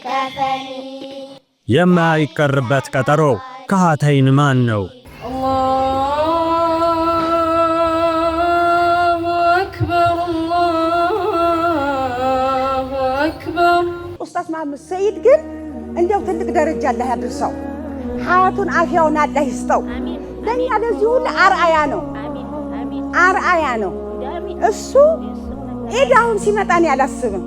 كفني የማይቀርበት ቀጠሮ ከሃተይን ማን ነው? አላሁ አክበር አላሁ አክበር። ኡስታዝ መሐመድ ሰይድ ግን እንደው ትልቅ ደረጃ አላህ ያድርሰው፣ ሐያቱን አፊያውን አላህ ይስጠው። ለኛ ለዚህ ሁሉ አርአያ ነው፣ አርአያ ነው። እሱ ኢዳውን ሲመጣን ያላስብም።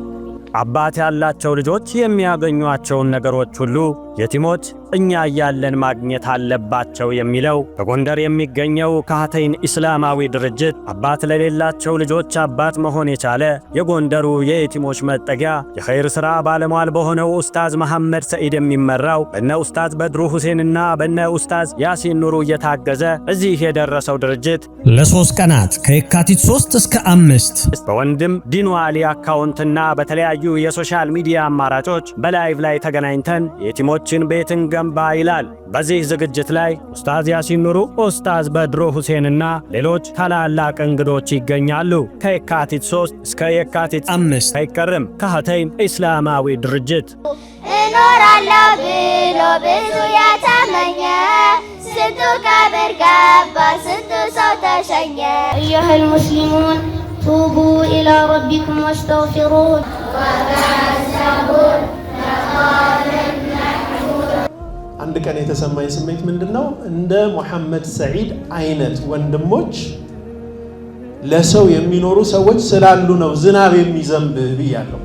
አባት ያላቸው ልጆች የሚያገኙአቸውን ነገሮች ሁሉ የቲሞች እኛ እያለን ማግኘት አለባቸው የሚለው በጎንደር የሚገኘው ከሃተይን ኢስላማዊ ድርጅት አባት ለሌላቸው ልጆች አባት መሆን የቻለ የጎንደሩ የየቲሞች መጠጊያ የኸይር ሥራ ባለሟል በሆነው ኡስታዝ መሐመድ ሰኢድ የሚመራው በነ ኡስታዝ በድሩ ሁሴንና በነ ኡስታዝ ያሲን ኑሩ እየታገዘ እዚህ የደረሰው ድርጅት ለ3 ቀናት ከየካቲት 3 እስከ 5 በወንድም ዲኑ አሊ አካውንትና በተለያዩ የሶሻል ሚዲያ አማራጮች በላይቭ ላይ ተገናኝተን የቲሞችን ቤትን ገንባ ይላል። በዚህ ዝግጅት ላይ ኡስታዝ ያሲን ኑሩ፣ ኡስታዝ በድሩ ሁሴንና ሌሎች ታላላቅ እንግዶች ይገኛሉ። ከየካቲት 3 እስከ የካቲት 5 አይቀርም። ከሃተይን ኢስላማዊ ድርጅት እኖራለሁ ብሎ ብዙ የተመኘ ስንቱ ቀብር ገባ ስንቱ ሰው ተሸኘ። أيها المسلمون توبوا إلى ربكم واستغفروه አንድ ቀን የተሰማኝ ስሜት ምንድነው? እንደ መሐመድ ሰዒድ አይነት ወንድሞች ለሰው የሚኖሩ ሰዎች ስላሉ ነው ዝናብ የሚዘንብ ብያለሁ።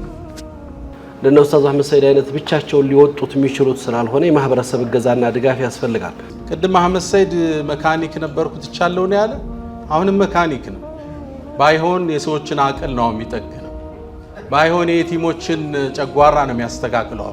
ለነ ኡስታዝ መሐመድ ሰዒድ አይነት ብቻቸውን ሊወጡት የሚችሉት ስላልሆነ የማህበረሰብ እገዛና ድጋፍ ያስፈልጋል። ቅድም መሐመድ ሰዒድ መካኒክ ነበርኩ ትቻለው ነው ያለ። አሁንም መካኒክ ነው። ባይሆን የሰዎችን አቅል ነው የሚጠግነው። ባይሆን የቲሞችን ጨጓራ ነው የሚያስተካክለው።